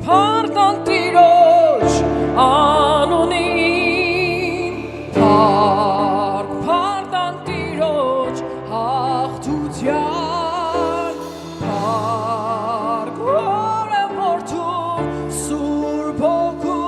Pardon Tirosh Anonim Pardon Tirosh Hachtutyar Gore Mortum Surbokun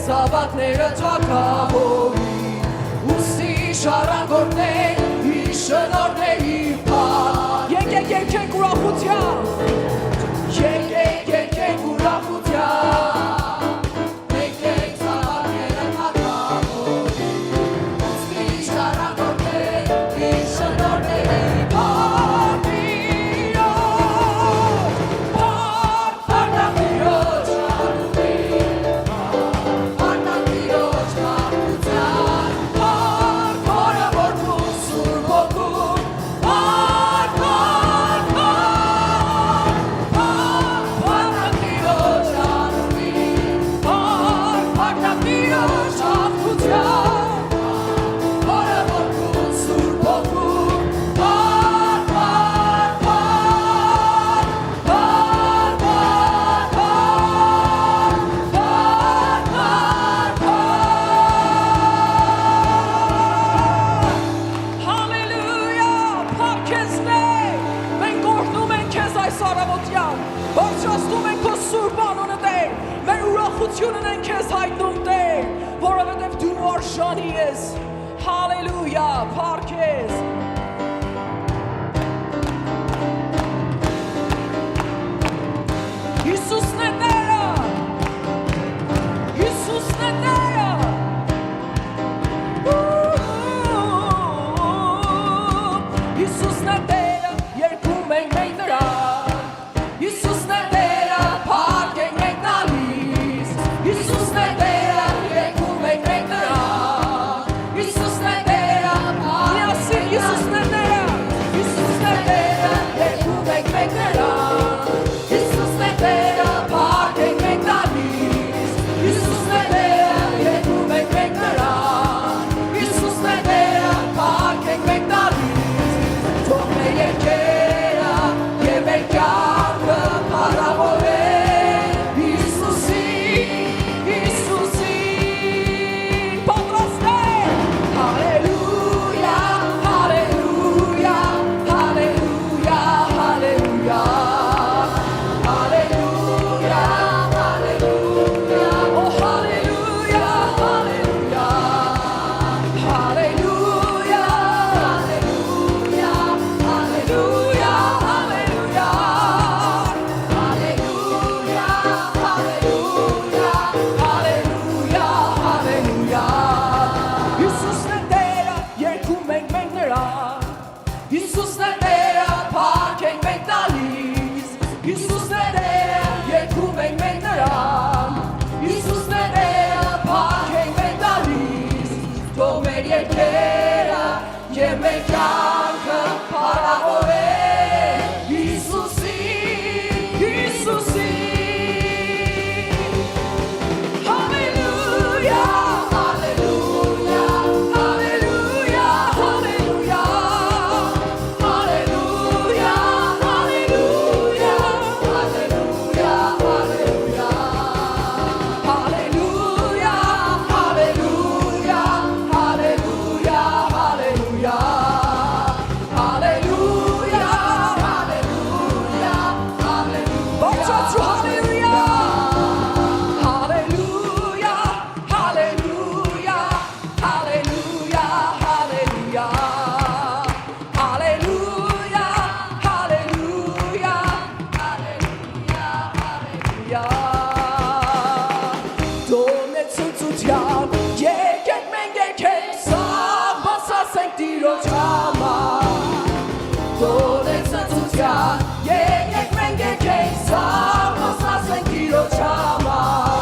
Zavatները թակավորի Ուսի շարանգորդներ Իշնորների պար Եկեք ուրախության Եկեք ուրախության Եկեք զավակները թակավորի Ուսի շարանգորդներ Իշնորների պար Բարձրացնում ենք քո սուրբ անունը Տեր, մեր ուրախությունն ենք քեզ հայտնում Տեր, որովհետև դու արժանի ես, հալելույա, փառք ես։ Հիսուսն է Տերը, Հիսուսն է Տերը, Հիսուսն է Տերը, երգում ենք մենք նրան։ Jesus' name. ցնծության եկեք մենք եկենք սաղմոս ասենք Տիրոջ համար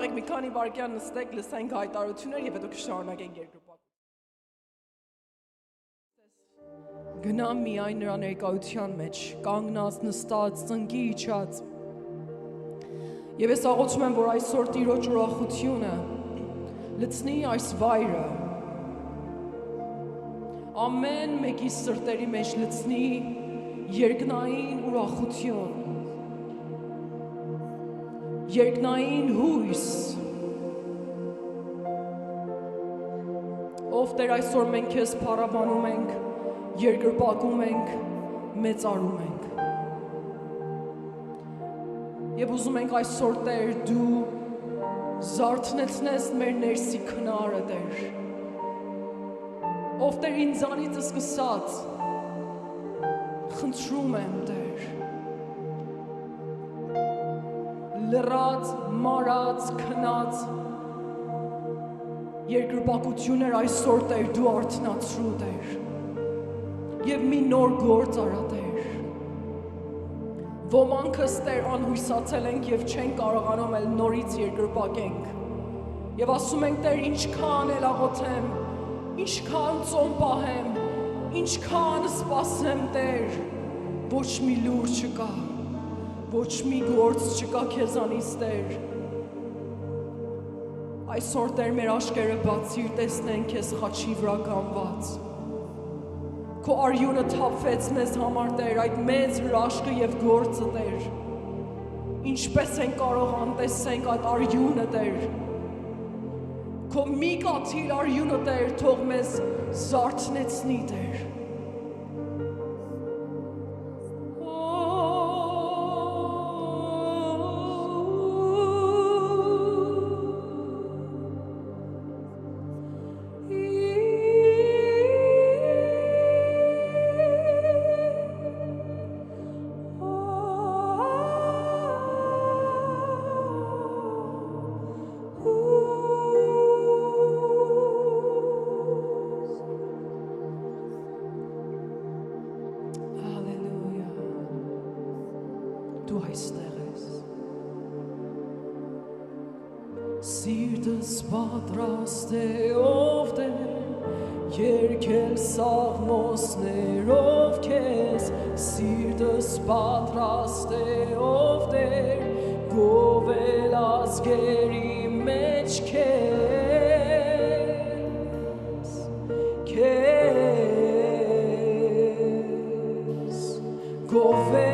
Կարող եք մի քանի վայրկյան նստեք, լսենք հայտարարություններ եւ հետո կշարունակենք երկրպագ։ Գնամ միայն նրա ներկայության մեջ, կանգնած, նստած, ծնկի իջած։ Եվ ես աղոթում եմ, որ այսօր Տիրոջ ուրախությունը լցնի այս վայրը։ Ամեն մեկի սրտերի մեջ լցնի երկնային ուրախություն։ Երկնային հույս, ով Տեր այսօր մենք քեզ փառաբանում ենք, երկրպագում ենք, մեծարում ենք։ Եվ ուզում ենք այսօր Տեր դու զարթնեցնես մեր ներսի քնարը Տեր, ով Տեր ինձանից սկսած, խնդրում եմ Տեր, լրած, մարած, քնած երկրպագություններ այսօր Տեր դու արթնացրու Տեր եւ մի նոր գործ արա Տեր ոմանքս Տեր անհույսացել ենք եւ չեն կարողանում էլ նորից երկրպագենք եւ ասում ենք Տեր ինչքան էլ աղոթեմ ինչքան ծոմ պահեմ ինչքան սպասեմ Տեր ոչ մի լուր չկա ոչ մի գործ չկա քեզանից Տեր այսօր Տեր մեր աշկերը բացիր տեսնենք քեզ խաչի վրա կանգնած քո արյունը թափվեց մեզ համար Տեր այդ մեծ հրաշքը եւ գործը Տեր ինչպես են կարող անտեսենք այդ արյունը Տեր քո մի կաթիլ արյունը Տեր թող մեզ զարթնեցնի Տեր Սիրտս պատրաստ է ով Տեր երգել սաղմոսներով քեզ Սիրտս պատրաստ է ով Տեր գովել ազգերի մեջ քեզ գովել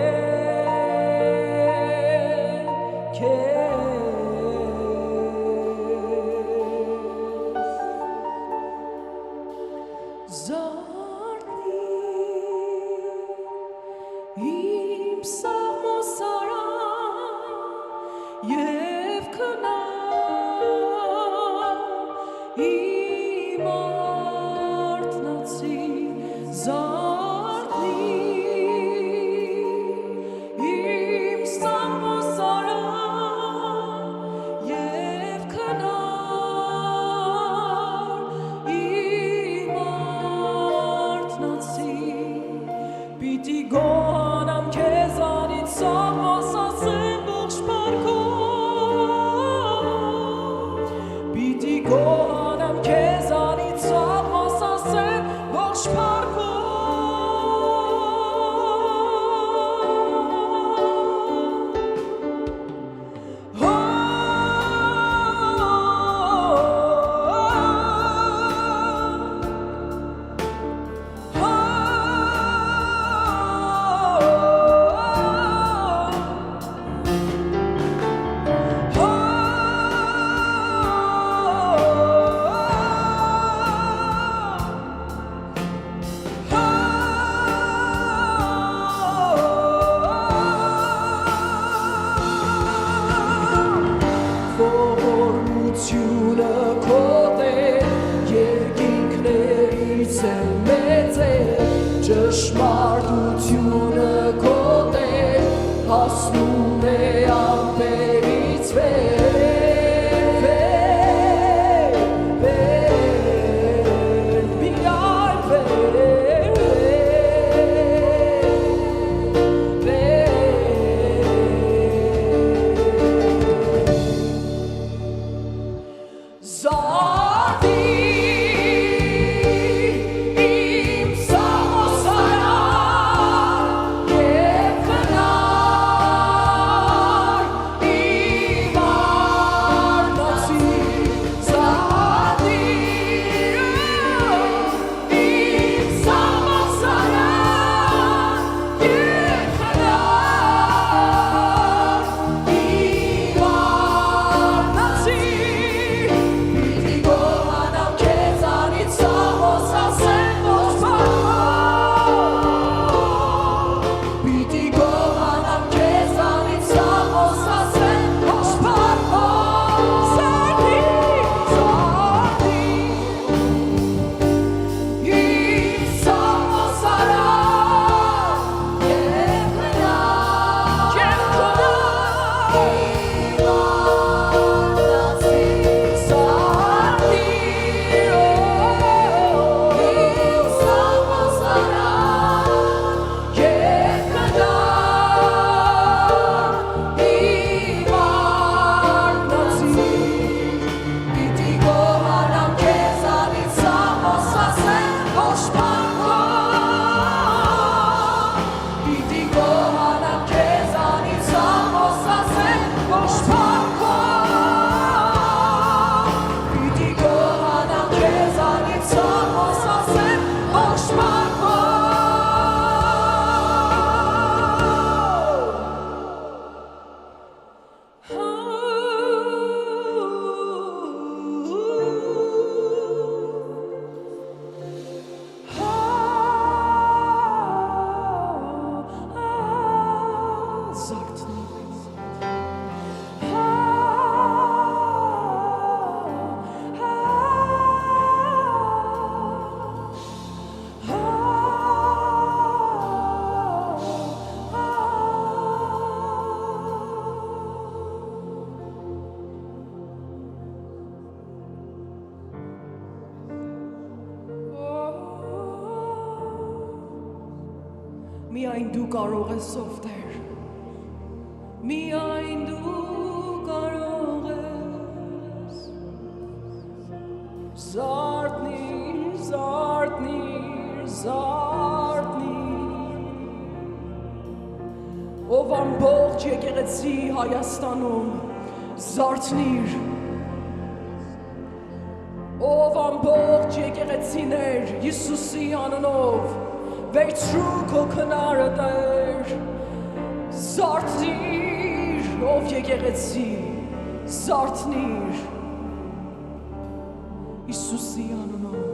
Իմ սաղմոսարան և քնար իմ արթնացի զարթնի իմ սաղմոսարան և քնար իմ արթնացի պիտի գոհանամ քեզանից սաղմոս ասեմ ողջ պարքով պիտի գոհանամ քեզանից սաղմոս ասեմ ողջ պարքով Ողորմությունը քոտ է, երկինքներից էլ մեծ է, ճշմարտությունը քոտ է, հասնում է ամպերից վեր, միայն վեր, Զարթնի իմ սաղմոսարան և քնար իմ արթնացի զարթնի իմ սաղմոսարան և քնար իմ արթնացի Միայն դու կարող ես ովտեր, միայն դու կարող ես զարթնիր, զարթնիր, զարթնիր ով ամբողջ եկեղեցի Հայաստանում զարթնիր ով ամբողջ եկեղեցիներ Հիսուսի անունով վերցրու քո քնարը Տեր զարթնիր ով եկեղեցի զարթնիր Հիսուսի անունով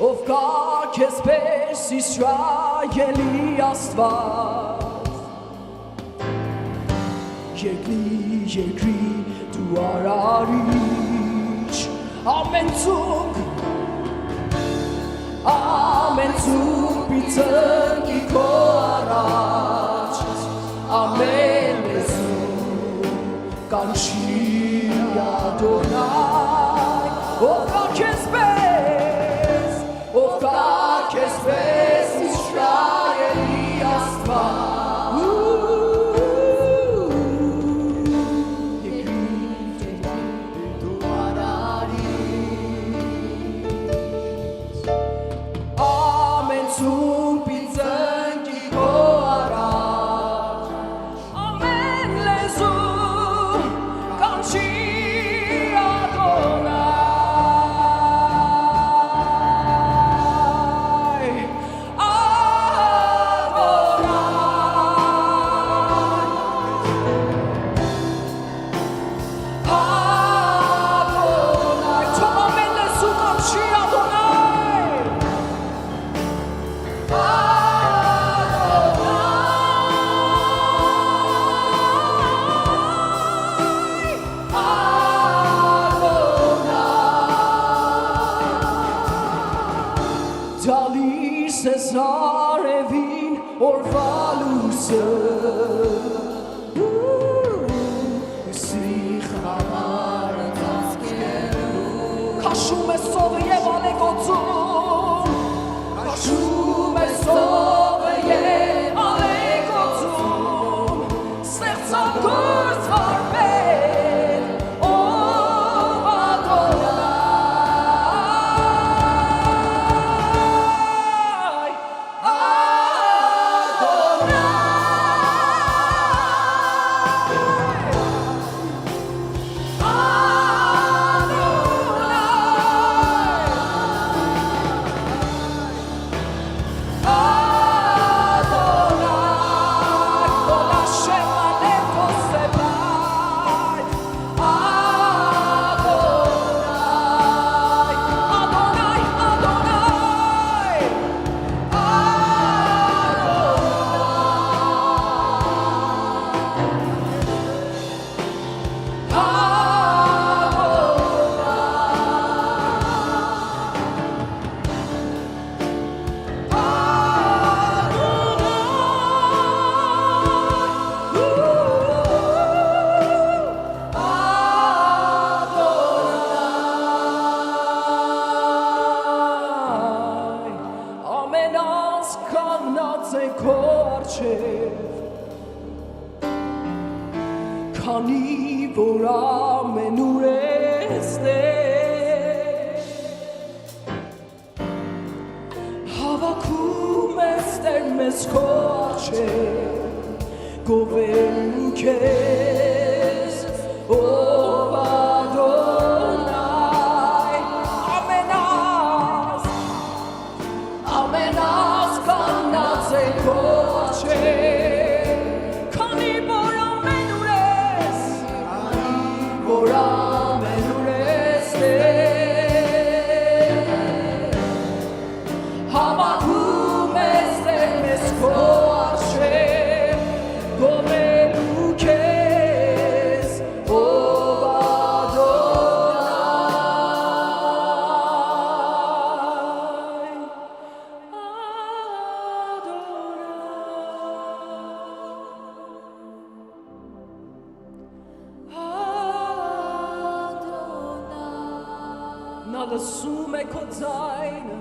ով կա քեզ պես Իսրայելի Աստված երկրի դու արարիչ ամեն ցուկ պիծնկի քո առաջ ամեն լեզու կանչի Ադոնայ ով կա քեզ պես Իսրայելի Աստված երկրի դու արարիչ ամեն ցուկ պիծնկի քո առաջ ամեն լեզու կանչի Դալիս ես արևին օրվա լույսը Սիրիխ համար ծածկելու Քաշում է սովը և ալեկոծում Քաշում է սովը և ալեկոծում Ստեղծագործ վարպետ ով Քանի որ ամենուր ես Տեր Հավաքում ես Տեր մեզ քո առջև գովելու քեզ ով Ադոնայ ամենաս կանած է քո առջև Նա լսում է քո ձայնը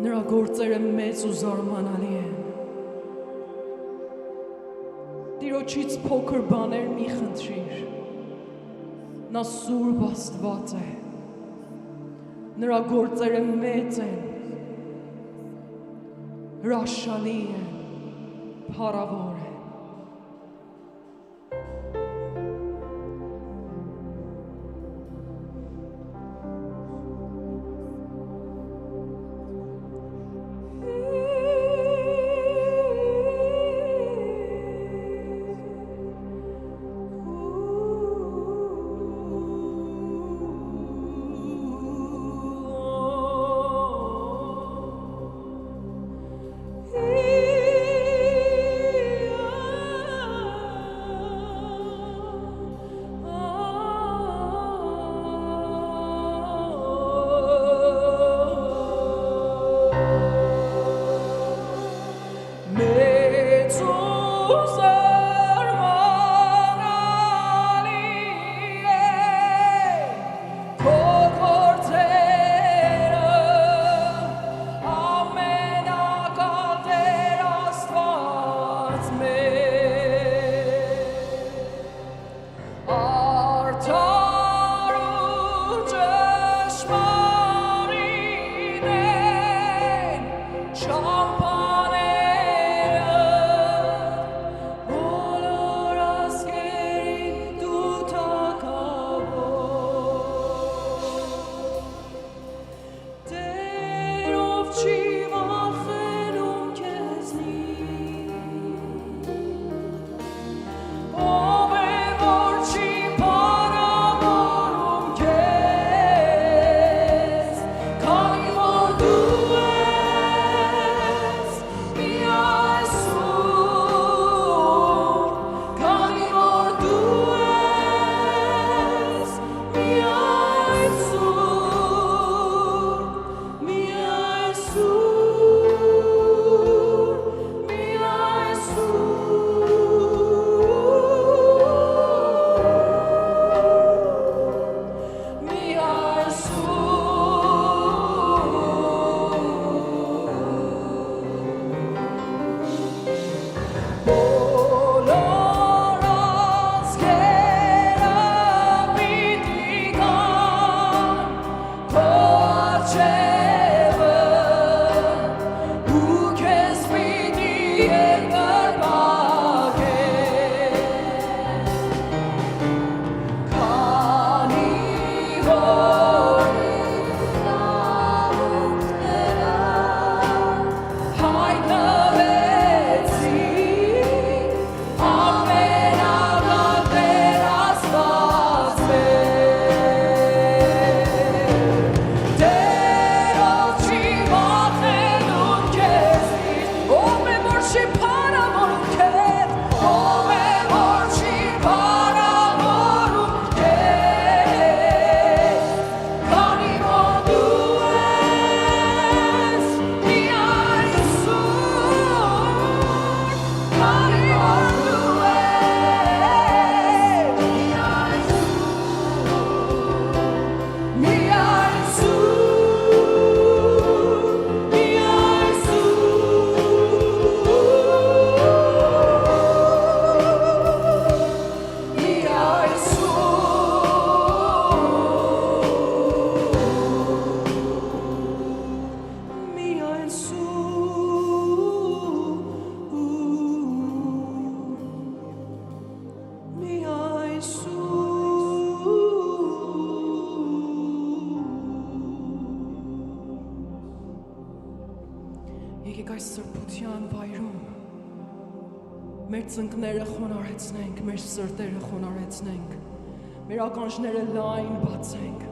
Նրա գործերը մեծ ու զարմանալի են։ Տիրոջից փոքր բաներ մի խնդրիր։ Նա սուրբ Աստված է։ Նրա գործերը մեծ են, հրաշալի են, փառավոր են։ Եկեք այս սրբության վայրում մեր ծնկները խոնարհեցնենք, մեր սրտերը խոնարհեցնենք, մեր ականջները լայն բացենք։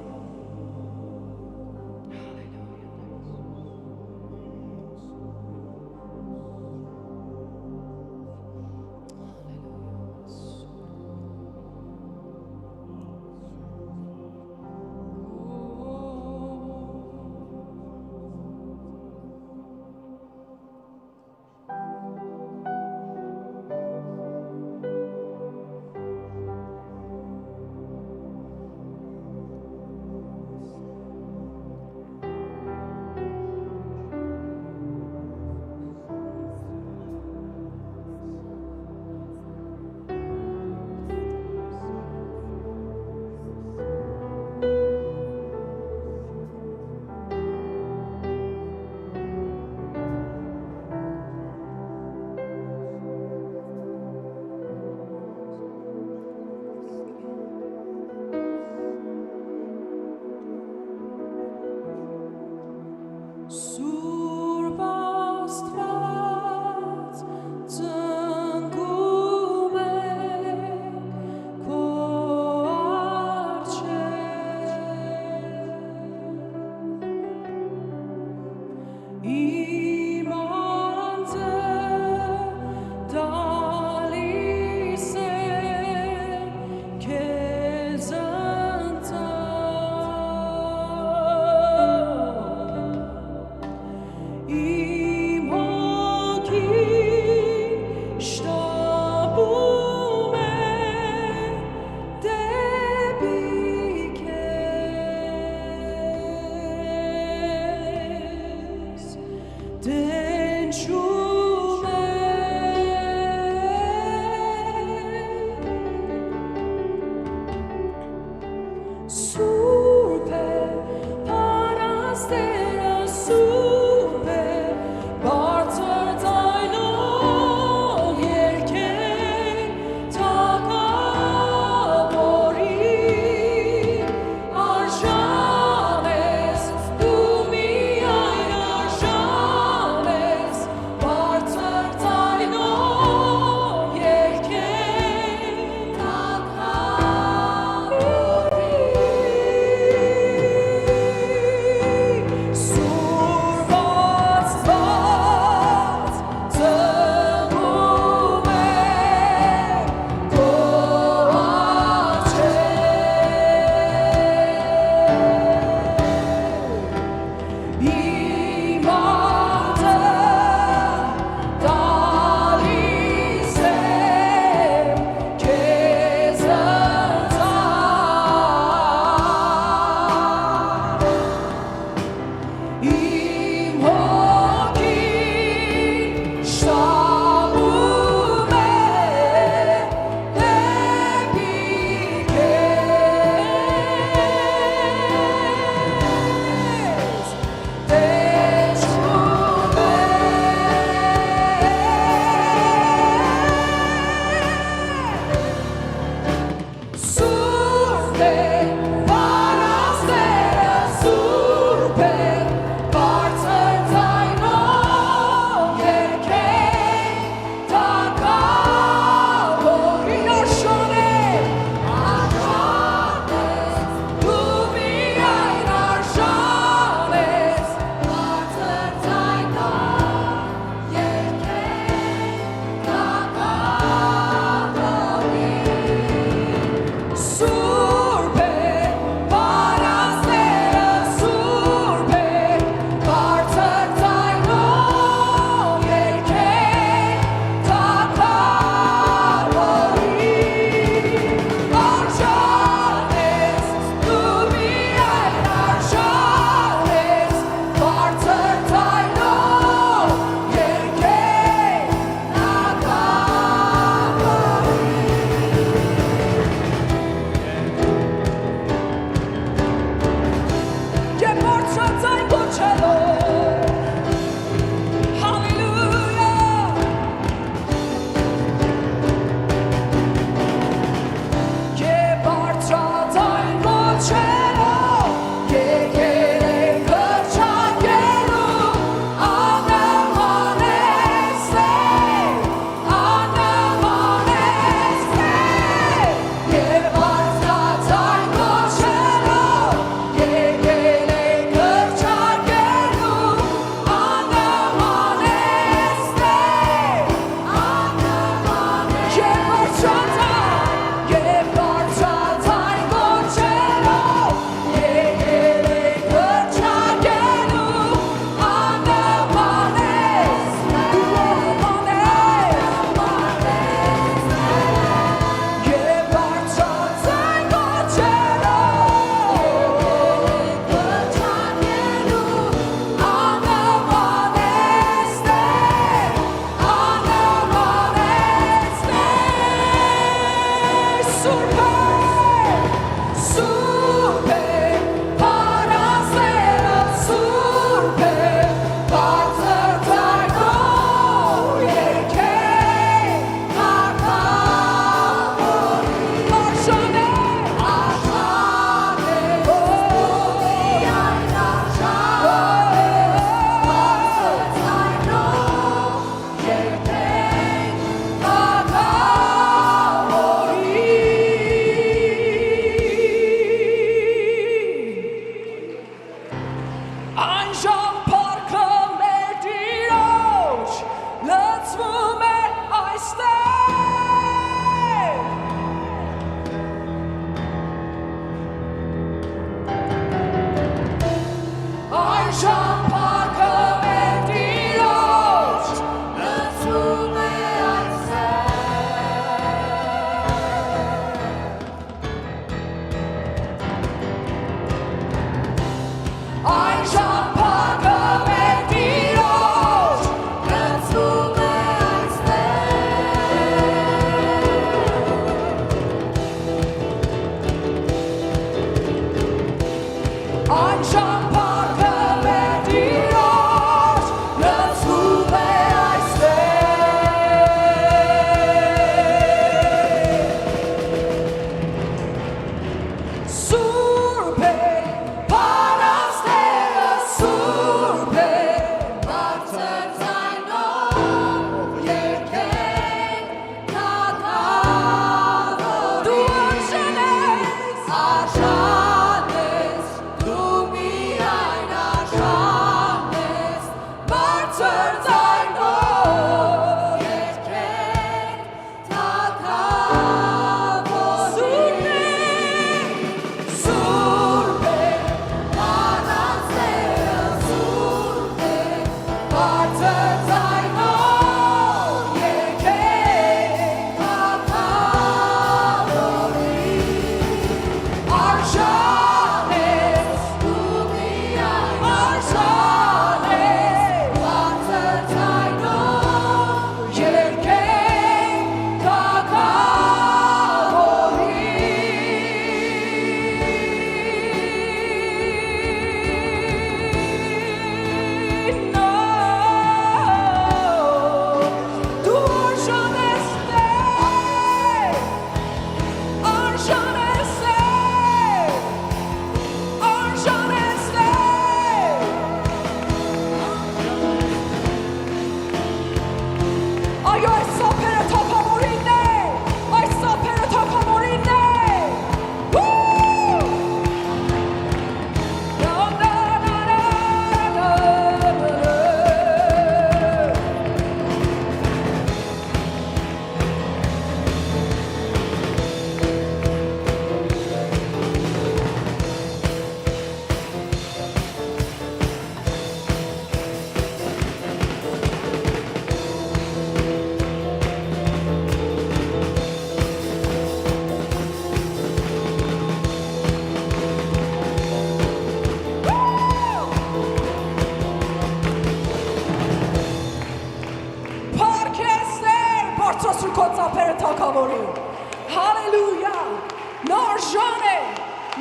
Hallelujah.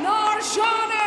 Նա արժան է